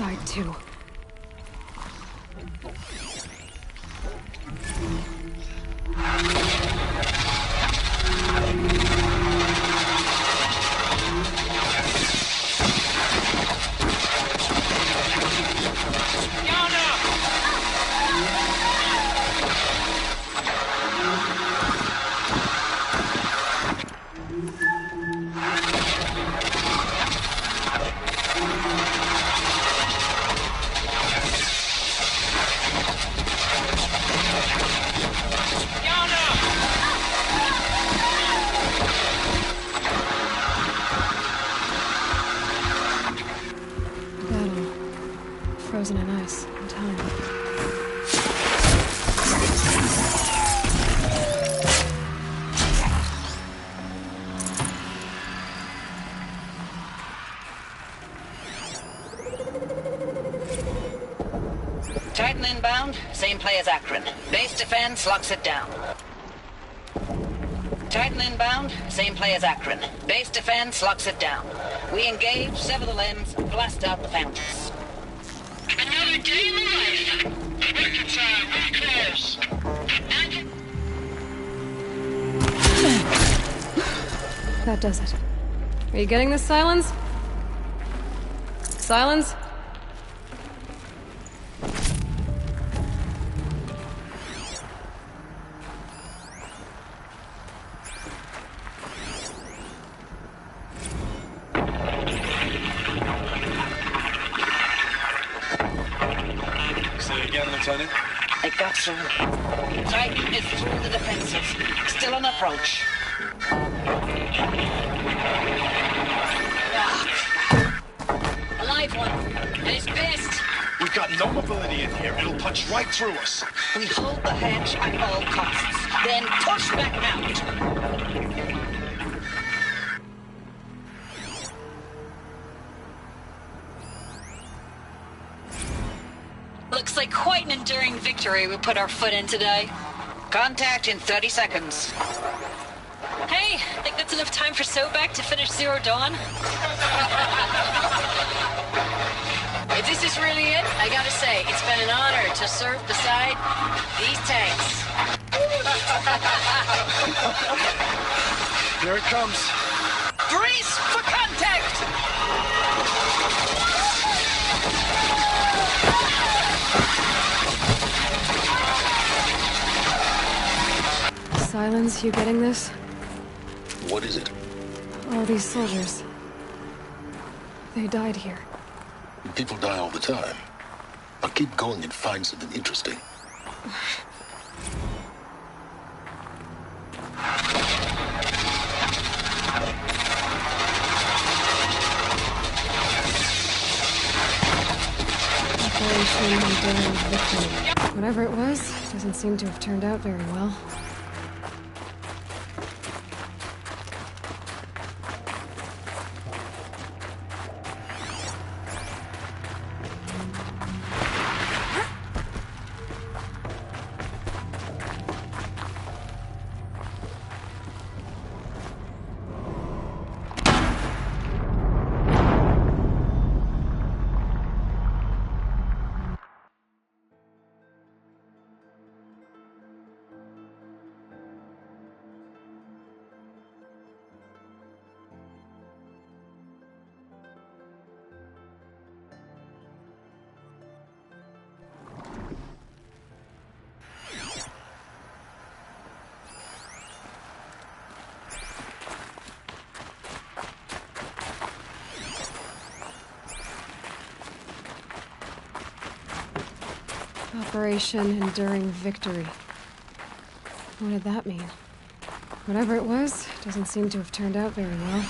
side, too. Frozen in ice in time. Titan inbound, same play as Akron. Base defense locks it down. Titan inbound, same play as Akron. Base defense locks it down. We engage, sever the limbs, blast out the fountains. Another game alive! Record time, we close! That does it. Are you getting this, Silence? Silence? Lieutenant? It got through. Titan is through the defenses. Still on approach. A live one. And it's pissed. We've got no mobility in here. It'll punch right through us. We hold the hedge at all costs. Then push back out. Looks like quite an enduring victory we put our foot in today. Contact in 30 seconds. Hey, think that's enough time for Sobek to finish Zero Dawn? If this is really it, I gotta say, it's been an honor to serve beside these tanks. Here it comes. Brace for contact! Silence, you getting this? What is it? All these soldiers. They died here. People die all the time. I'll keep going and find something interesting. Operation Enduring Victory. Whatever it was, doesn't seem to have turned out very well. Operation Enduring Victory. What did that mean? Whatever it was, doesn't seem to have turned out very well.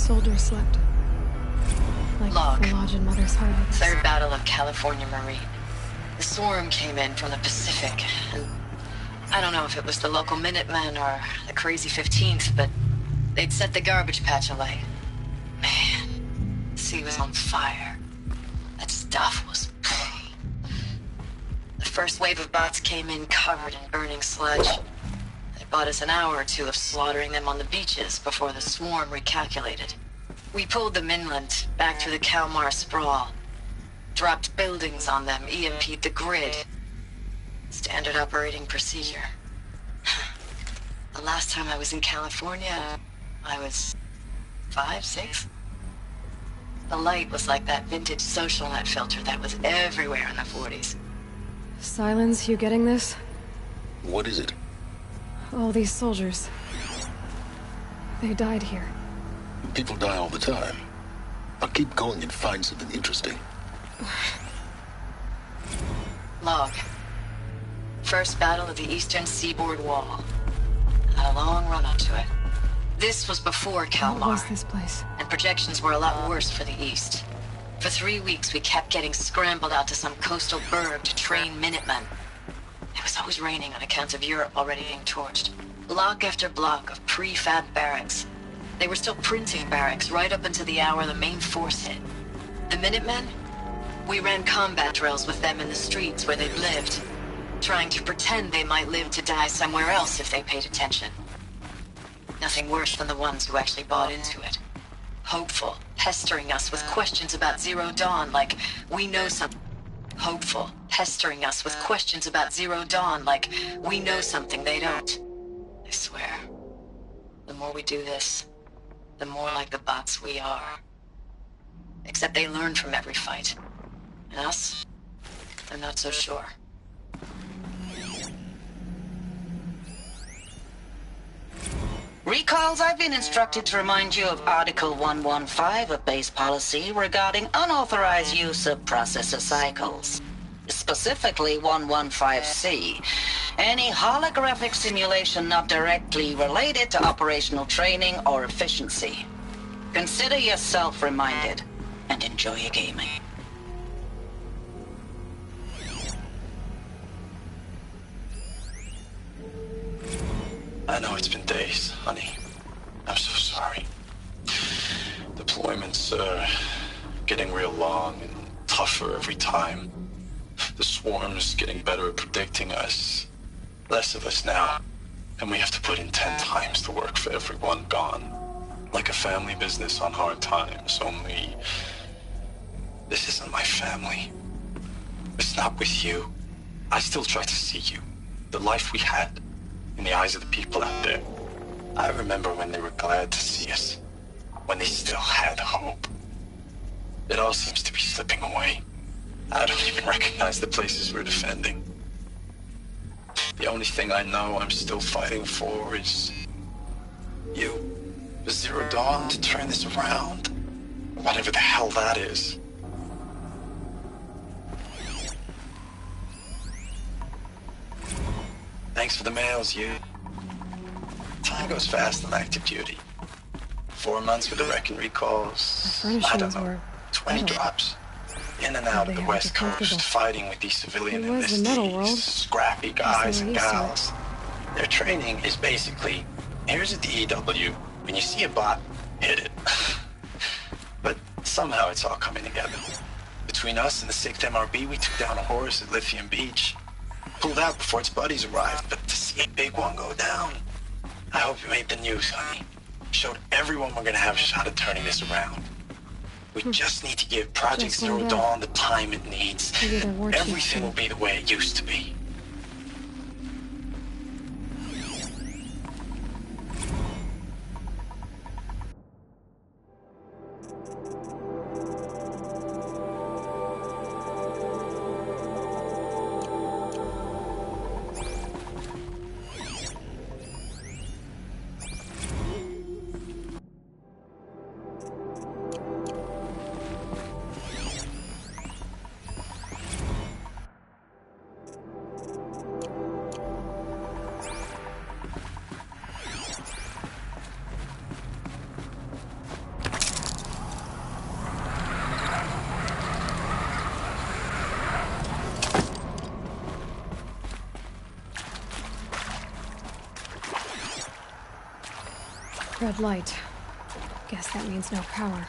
soldiers slept. Like Log. the lodge in Mother's Heart, I guess. Third Battle of California Marine. The swarm came in from the Pacific, and I don't know if it was the local Minutemen or the crazy 15th, but they'd set the garbage patch alight. Man, the sea was on fire. That stuff was... The first wave of bots came in covered in burning sludge. They bought us an hour or two of slaughtering them on the beaches before the swarm recalculated. We pulled them inland, back through the Kalmar sprawl. Dropped buildings on them, EMP'd the grid. Standard operating procedure. The last time I was in California, I was 5, 6? The light was like that vintage social net filter that was everywhere in the 40s. Silence, you getting this? What is it? All these soldiers. They died here. People die all the time. I'll keep going and find something interesting. Log. First battle of the eastern seaboard wall. Had a long run up to it. This was before Kalmar. What was this place? And projections were a lot worse for the east. For 3 weeks, we kept getting scrambled out to some coastal burg to train Minutemen. It was always raining on account of Europe already being torched. Block after block of prefab barracks. They were still printing barracks right up until the hour the main force hit. The Minutemen? We ran combat drills with them in the streets where they'd lived, trying to pretend they might live to die somewhere else if they paid attention. Nothing worse than the ones who actually bought into it. Hopeful, pestering us with questions about Zero Dawn like, we know something. Hopeful, pestering us with questions about Zero Dawn like, we know something they don't. I swear, the more we do this, the more like the bots we are. Except they learn from every fight. And us? I'm not so sure. Recalls, I've been instructed to remind you of Article 115 of base policy regarding unauthorized use of processor cycles. Specifically 115C. Any holographic simulation not directly related to operational training or efficiency. Consider yourself reminded and enjoy your gaming. I know it's been days, honey. I'm so sorry. Deployments are getting real long and tougher every time. The swarm's getting better at predicting us. Less of us now. And we have to put in 10 times the work for everyone gone. Like a family business on hard times, only... This isn't my family. It's not with you. I still try to see you. The life we had. In the eyes of the people out there. I remember when they were glad to see us. When they still had hope. It all seems to be slipping away. I don't even recognize the places we're defending. The only thing I know I'm still fighting for is... you. The Zero Dawn to turn this around. Whatever the hell that is. Thanks for the mails, you. Time goes fast on active duty. 4 months with the wreck and recalls. I don't know, 20 drops. In and out of the West Coast, fighting with these civilian enlistees, scrappy guys and gals. Their training is basically, here's a DEW, when you see a bot, hit it. But somehow it's all coming together. Between us and the 6th MRB, we took down a horse at Lithium Beach. Pulled out before its buddies arrived, but to see a big one go down. I hope you made the news, honey. Showed everyone we're gonna have a shot at turning this around. We just need to give Project Zero Dawn the time it needs. Everything will be the way it used to be. Red light. Guess that means no power.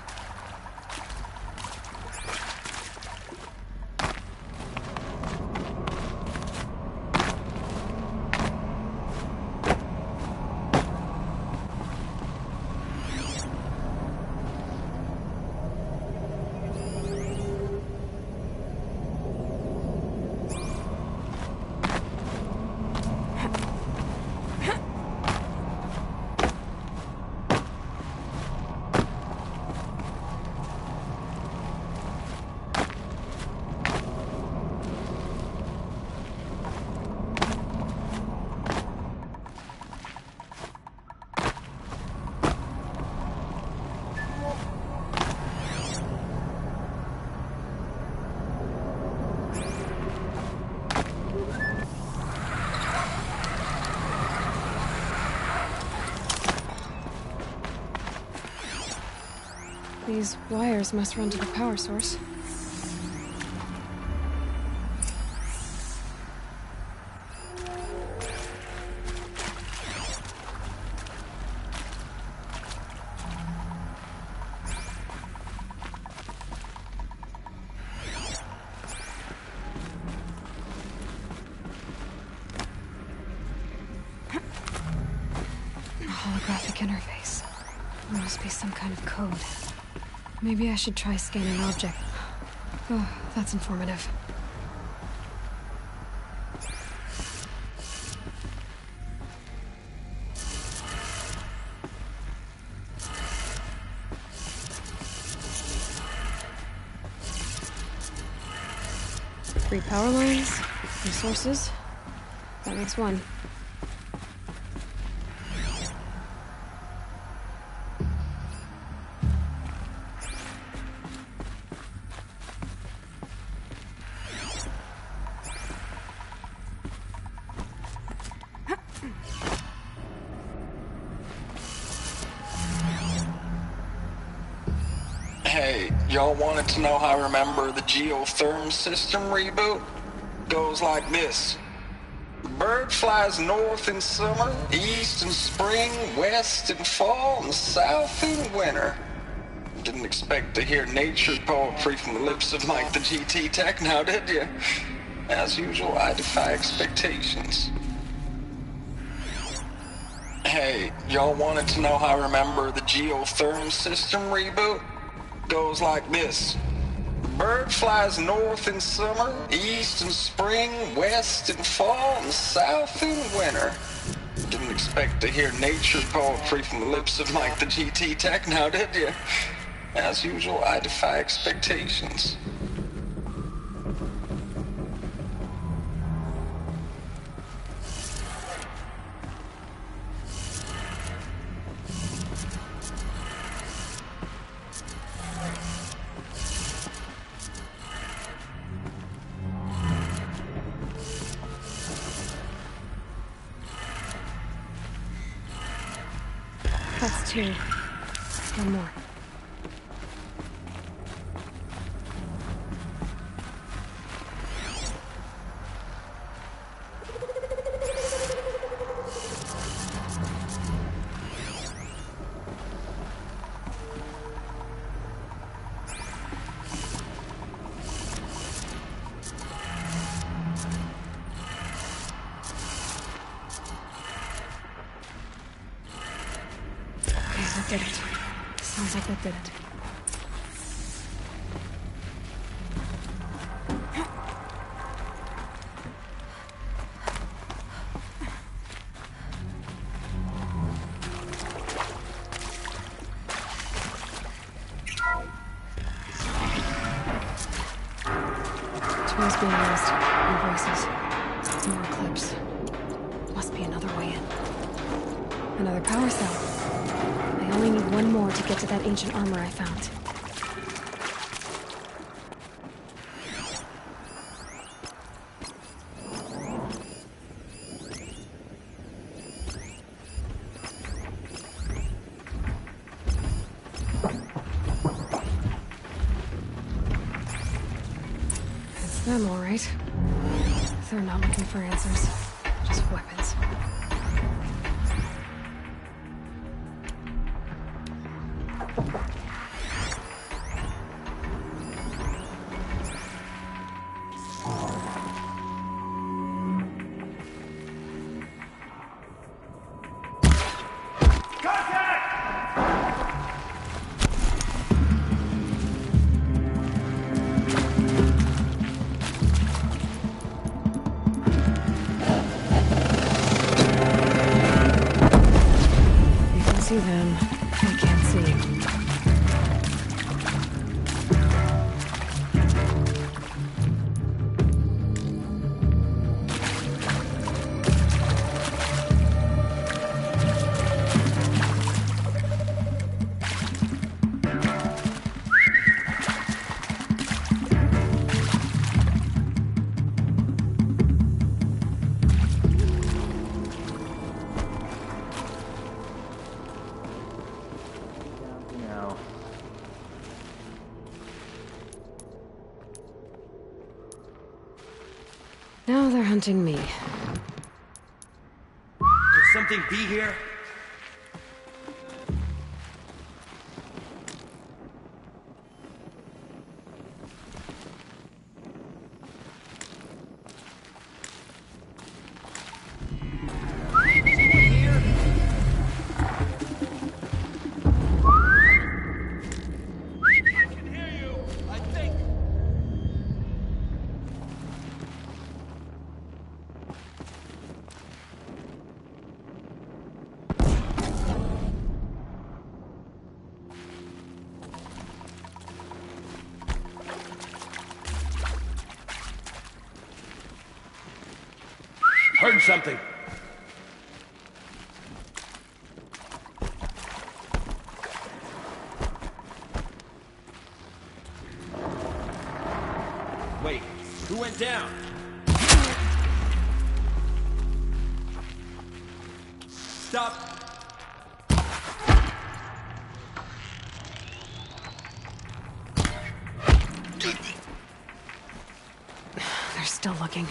These wires must run to the power source. A holographic interface. There must be some kind of code. Maybe I should try scanning object. Oh, that's informative. Three power lines, three sources. That makes one. Hey, y'all wanted to know how I remember the geotherm system reboot? Goes like this. The bird flies north in summer, east in spring, west in fall, and south in winter. Didn't expect to hear nature poetry from the lips of Mike the GT Tech now, did you? As usual, I defy expectations. Hey, y'all wanted to know how I remember the geotherm system reboot? Goes like this. The bird flies north in summer, east in spring, west in fall, and south in winter. Didn't expect to hear nature poetry from the lips of Mike the GT Tech now, did you? As usual, I defy expectations. That's two. One more. That did it. Sounds like that did it. Tools being used. And voices. More clips. Must be another way in. Another power cell. I only need one more to get to that ancient armor I found. It's them, all right. They're not looking for answers, just weapons. Now they're hunting me. Could something be here? Heard something. Wait, who went down? Stop. They're still looking.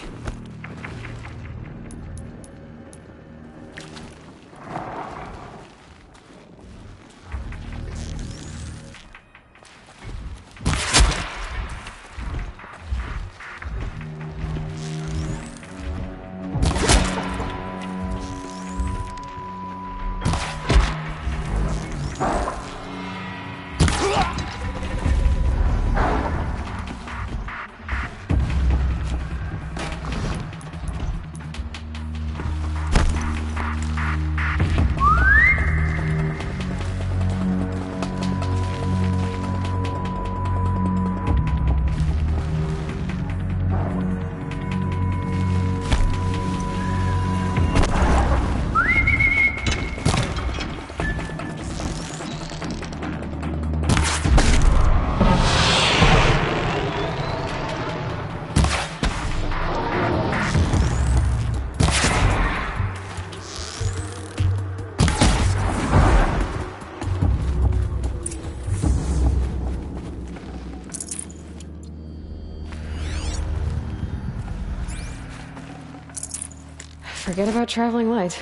Forget about traveling light.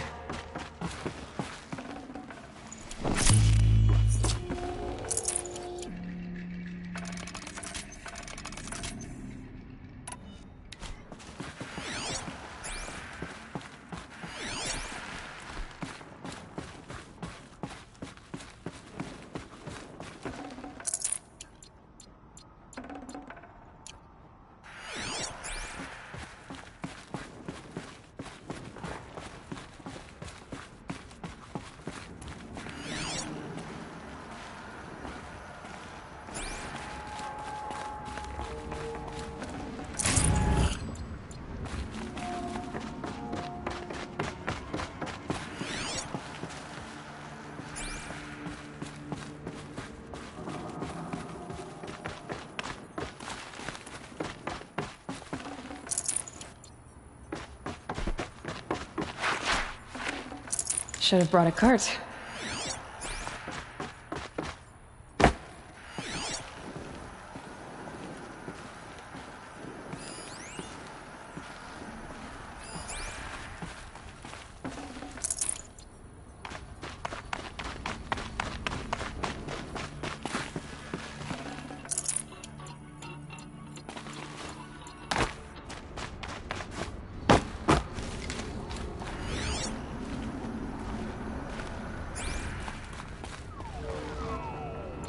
Should have brought a cart.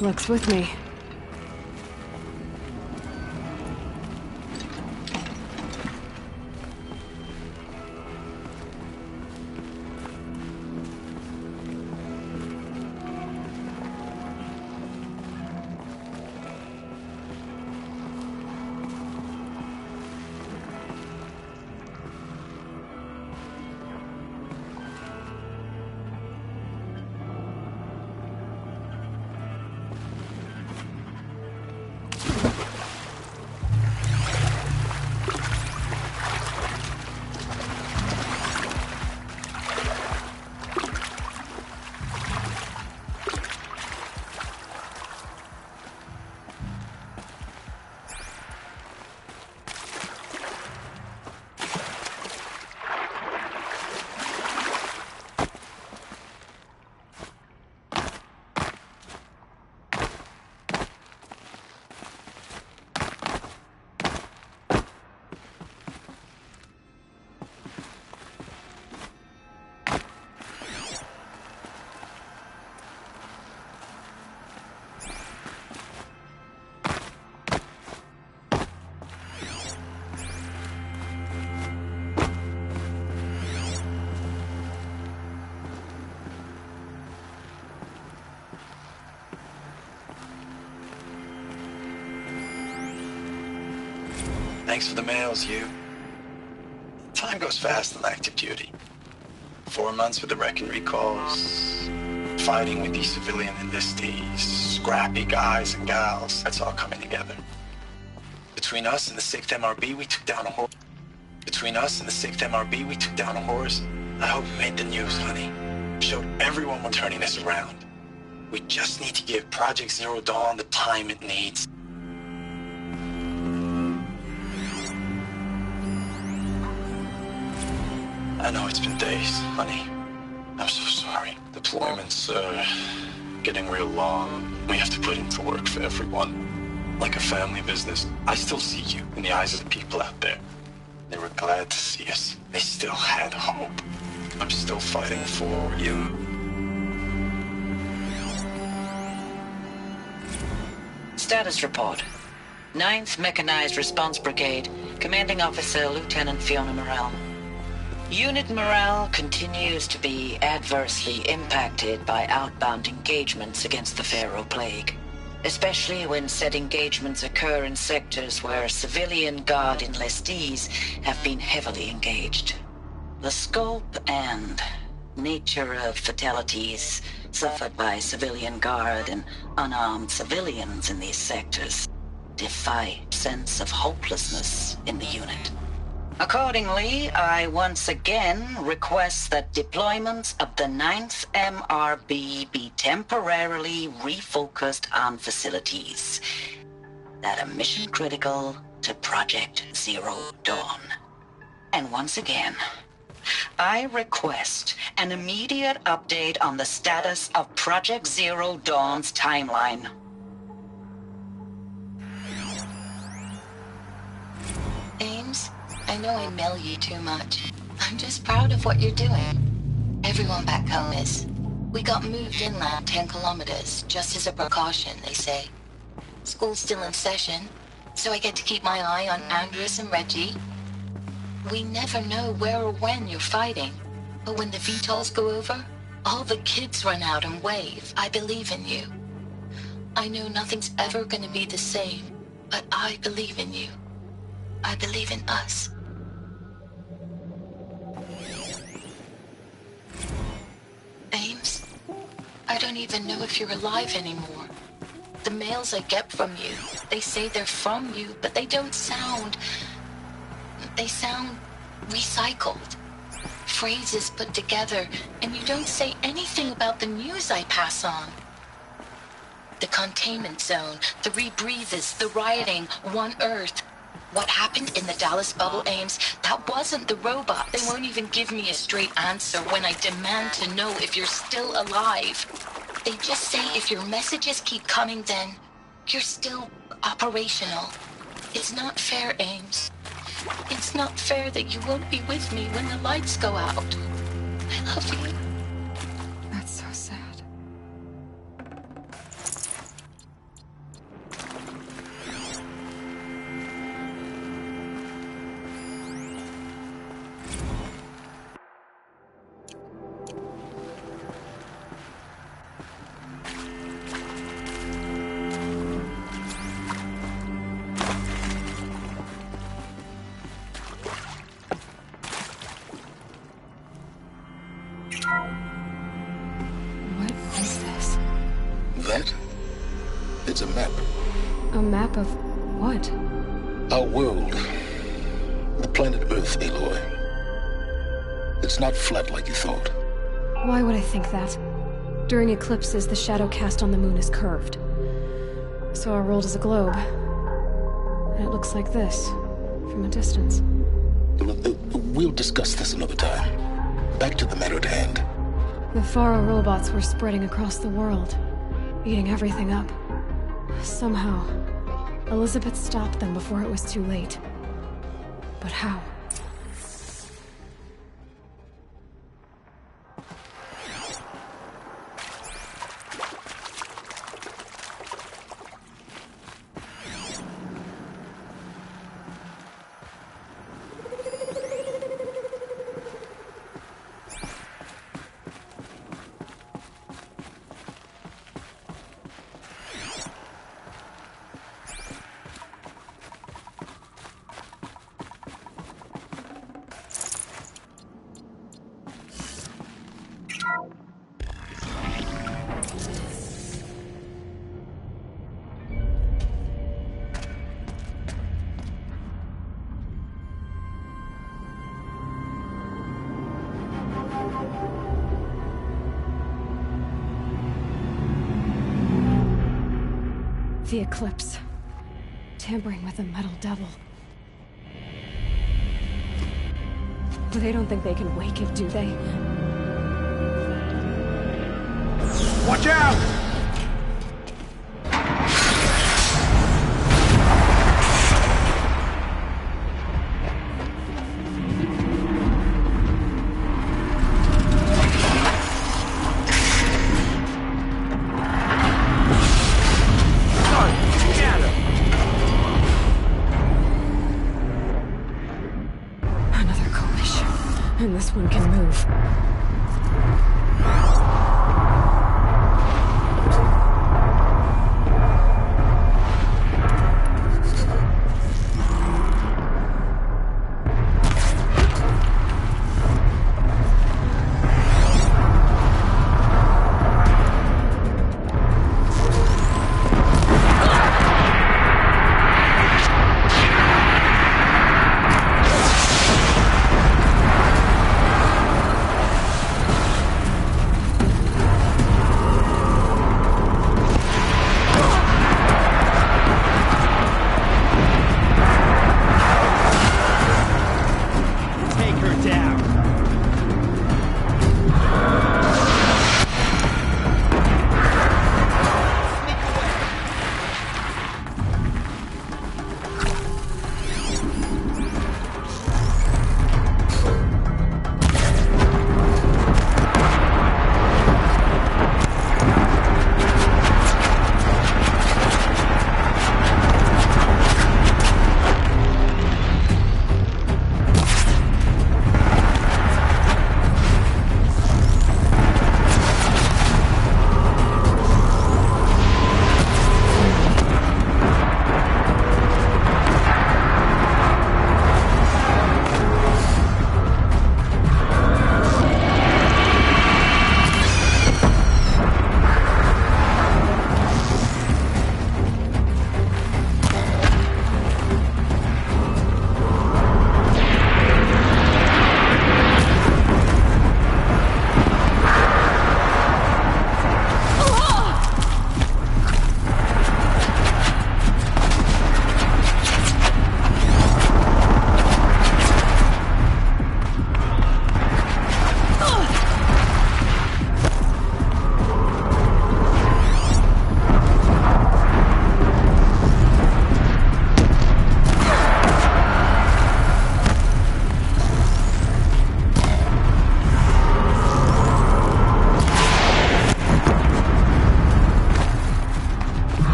Luck's with me. Thanks for the mails, you. Time goes fast on active duty. 4 months with the wrecking recalls, fighting with these civilian enlistees, scrappy guys and gals. That's all coming together. Between us and the 6th MRB, we took down a horse. I hope it made the news, honey. Showed everyone we're turning this around. We just need to give Project Zero Dawn the time it needs. I know it's been days, honey. I'm so sorry. Deployments are getting real long. We have to put in to work for everyone. Like a family business. I still see you in the eyes of the people out there. They were glad to see us. They still had hope. I'm still fighting for you. Status report. 9th Mechanized Response Brigade, Commanding Officer Lieutenant Fiona Morrell. Unit morale continues to be adversely impacted by outbound engagements against the Pharaoh Plague, especially when said engagements occur in sectors where civilian Guard enlistees have been heavily engaged. The scope and nature of fatalities suffered by civilian Guard and unarmed civilians in these sectors defy sense of hopelessness in the unit. Accordingly, I once again request that deployments of the 9th MRB be temporarily refocused on facilities that are mission critical to Project Zero Dawn. And once again, I request an immediate update on the status of Project Zero Dawn's timeline. Ames, I know I mail you too much. I'm just proud of what you're doing. Everyone back home is. We got moved inland 10 kilometers, just as a precaution, they say. School's still in session, so I get to keep my eye on Andres and Reggie. We never know where or when you're fighting, but when the VTOLs go over, all the kids run out and wave. I believe in you. I know nothing's ever gonna be the same, but I believe in you. I believe in us. Ames, I don't even know if you're alive anymore. The mails I get from you, they say they're from you, but they don't sound... They sound recycled. Phrases put together, and you don't say anything about the news I pass on. The containment zone, the rebreathers, the rioting, One Earth. What happened in the Dallas bubble, Ames? That wasn't the robot. They won't even give me a straight answer when I demand to know if you're still alive. They just say if your messages keep coming, then you're still operational. It's not fair, Ames. It's not fair that you won't be with me when the lights go out. I love you. That's so sad. What is this? That? It's a map. A map of what? Our world. The planet Earth, Aloy. It's not flat like you thought. Why would I think that? During eclipses, the shadow cast on the moon is curved. So our world is a globe. And it looks like this, from a distance. We'll discuss this another time. Back to the matter at hand. The Faro robots were spreading across the world, eating everything up. Somehow, Elizabeth stopped them before it was too late. But how? The Eclipse. Tampering with the Metal Devil. They don't think they can wake it, do they? Watch out! Another coalition. And this one can move.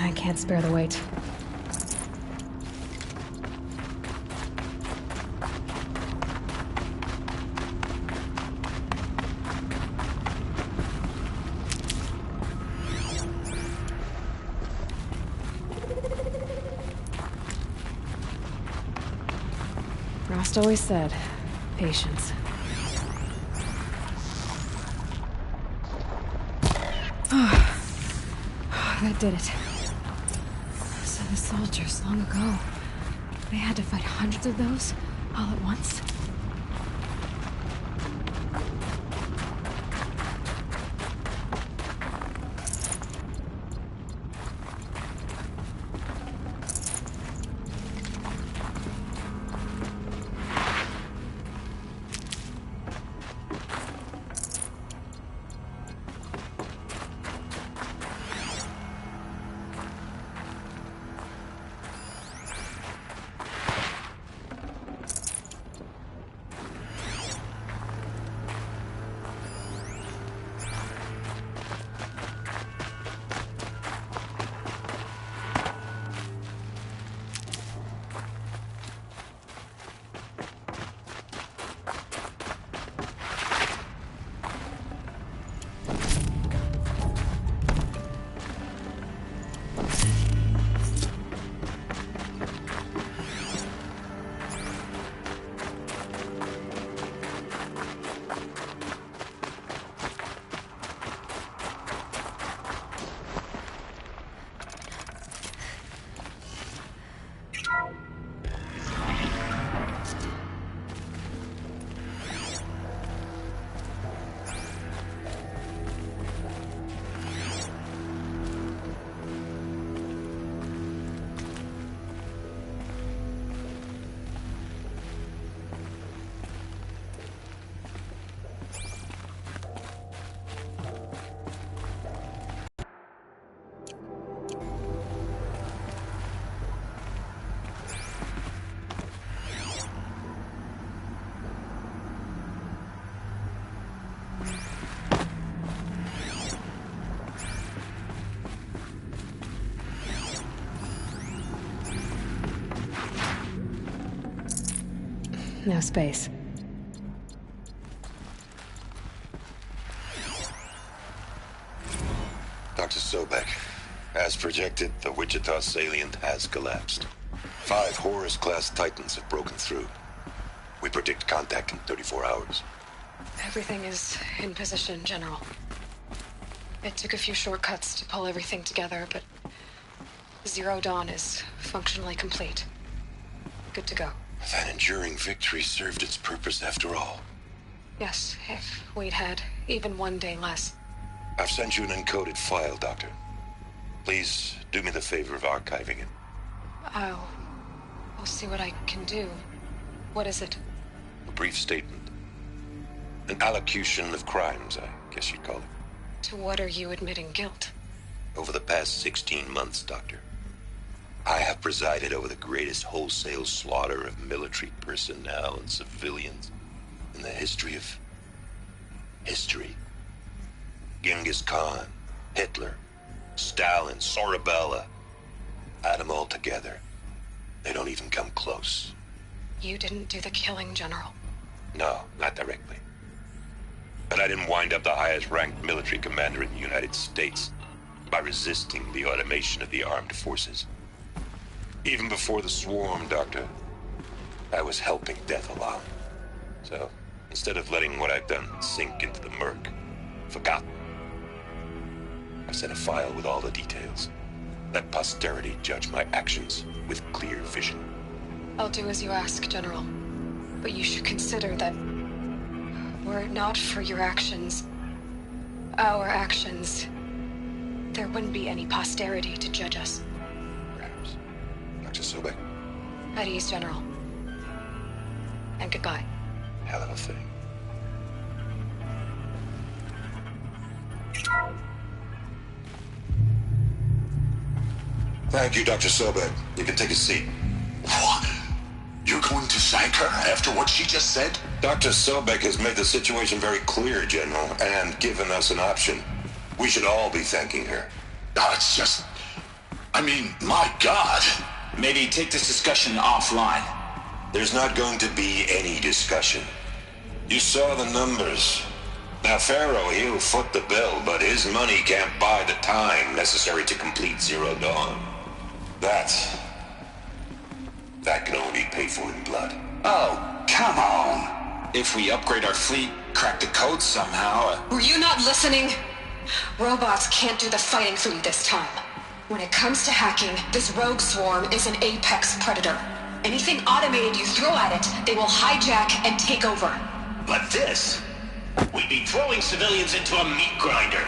I can't spare the weight. Rost always said, patience. That did it. So the soldiers, long ago, they had to fight hundreds of those, all at once? No space. Dr. Sobek, as projected, the Wichita salient has collapsed. 5 Horus-class Titans have broken through. We predict contact in 34 hours. Everything is in position, General. It took a few shortcuts to pull everything together, but Zero Dawn is functionally complete. Good to go. That enduring victory served its purpose after all. Yes, if we'd had even one day less. I've sent you an encoded file, Doctor. Please do me the favor of archiving it. I'll see what I can do. What is it? A brief statement. An allocution of crimes, I guess you'd call it. To what are you admitting guilt? Over the past 16 months, Doctor, I have presided over the greatest wholesale slaughter of military personnel and civilians in the history of history. Genghis Khan, Hitler, Stalin, Sorabella. Add them all together. They don't even come close. You didn't do the killing, General. No, not directly. But I didn't wind up the highest-ranked military commander in the United States by resisting the automation of the armed forces. Even before the swarm, Doctor, I was helping death along. So, instead of letting what I've done sink into the murk, forgotten, I sent a file with all the details. Let posterity judge my actions with clear vision. I'll do as you ask, General. But you should consider that were it not for your actions, our actions, there wouldn't be any posterity to judge us. Perhaps. Dr. Sobek? At ease, General. And goodbye. Hell of a thing. Thank you, Dr. Sobek. You can take a seat. What? You're going to thank her after what she just said? Dr. Sobek has made the situation very clear, General, and given us an option. We should all be thanking her. No, it's just... I mean, my God. Maybe take this discussion offline. There's not going to be any discussion. You saw the numbers. Now, Pharaoh, he'll foot the bill, but his money can't buy the time necessary to complete Zero Dawn. That can only be paid for in blood. Oh, come on. If we upgrade our fleet, crack the code somehow... Were you not listening? Robots can't do the fighting for you this time. When it comes to hacking, this rogue swarm is an apex predator. Anything automated you throw at it, they will hijack and take over. But this... we'd be throwing civilians into a meat grinder.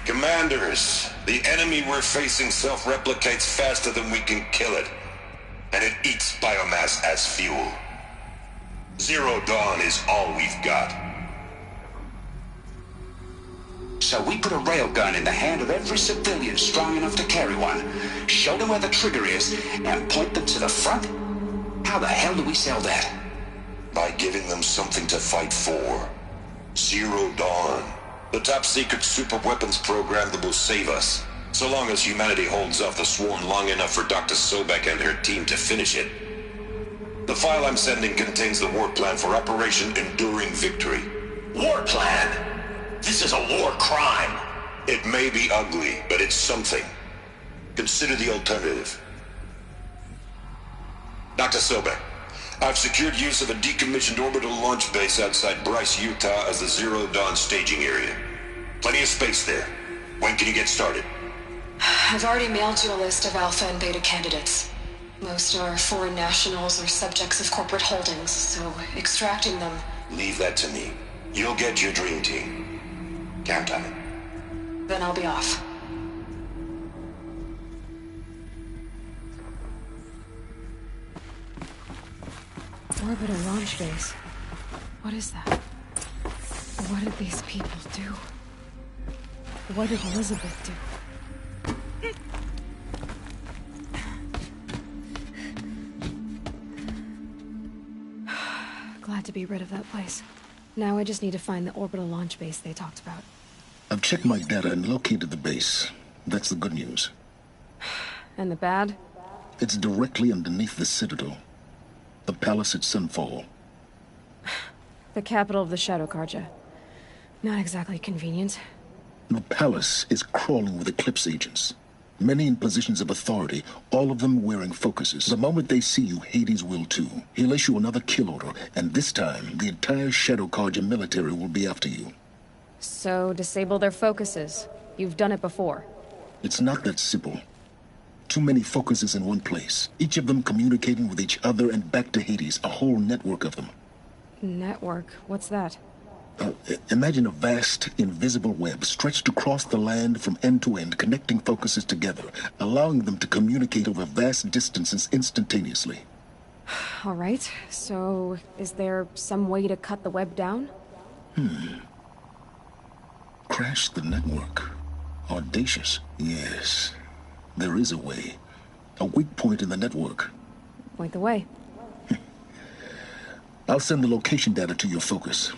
Commanders, the enemy we're facing self-replicates faster than we can kill it. And it eats biomass as fuel. Zero Dawn is all we've got. So we put a railgun in the hand of every civilian strong enough to carry one, show them where the trigger is, and point them to the front? How the hell do we sell that? By giving them something to fight for. Zero Dawn. The top-secret super-weapons program that will save us. So long as humanity holds off the swarm long enough for Dr. Sobek and her team to finish it. The file I'm sending contains the war plan for Operation Enduring Victory. War plan? This is a war crime. It may be ugly, but it's something. Consider the alternative. Dr. Sobek, I've secured use of a decommissioned orbital launch base outside Bryce, Utah as the Zero Dawn staging area. Plenty of space there. When can you get started? I've already mailed you a list of alpha and beta candidates. Most are foreign nationals or subjects of corporate holdings, so extracting them... Leave that to me. You'll get your dream team. Count on it. Then I'll be off. Orbital launch base. What is that? What did these people do? What did Elizabeth do? Glad to be rid of that place. Now I just need to find the orbital launch base they talked about. I've checked my data and located the base. That's the good news. And the bad? It's directly underneath the Citadel. The palace at Sunfall. The capital of the Shadow Carja. Not exactly convenient. The palace is crawling with Eclipse agents. Many in positions of authority, all of them wearing focuses. The moment they see you, Hades will too. He'll issue another kill order, and this time, the entire Shadow Carja military will be after you. So, disable their focuses. You've done it before. It's not that simple. Too many focuses in one place. Each of them communicating with each other and back to Hades, a whole network of them. Network? What's that? Imagine a vast, invisible web stretched across the land from end to end, connecting focuses together, allowing them to communicate over vast distances instantaneously. All right, so is there some way to cut the web down? Crash the network. Audacious. Yes, there is a way. A weak point in the network. Point the way. I'll send the location data to your focus.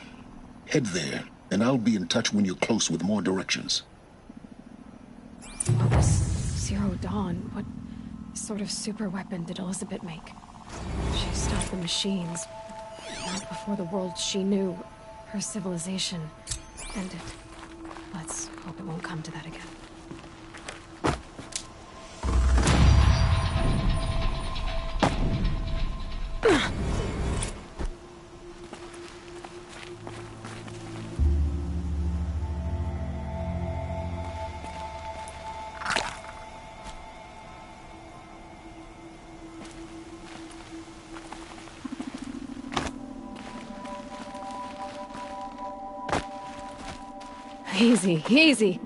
Head there, and I'll be in touch when you're close with more directions. What was Zero Dawn? What sort of super weapon did Elizabeth make? She stopped the machines. Not before the world she knew, her civilization, ended. Let's hope it won't come to that again. Easy, easy.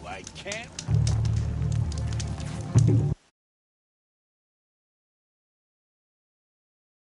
I can't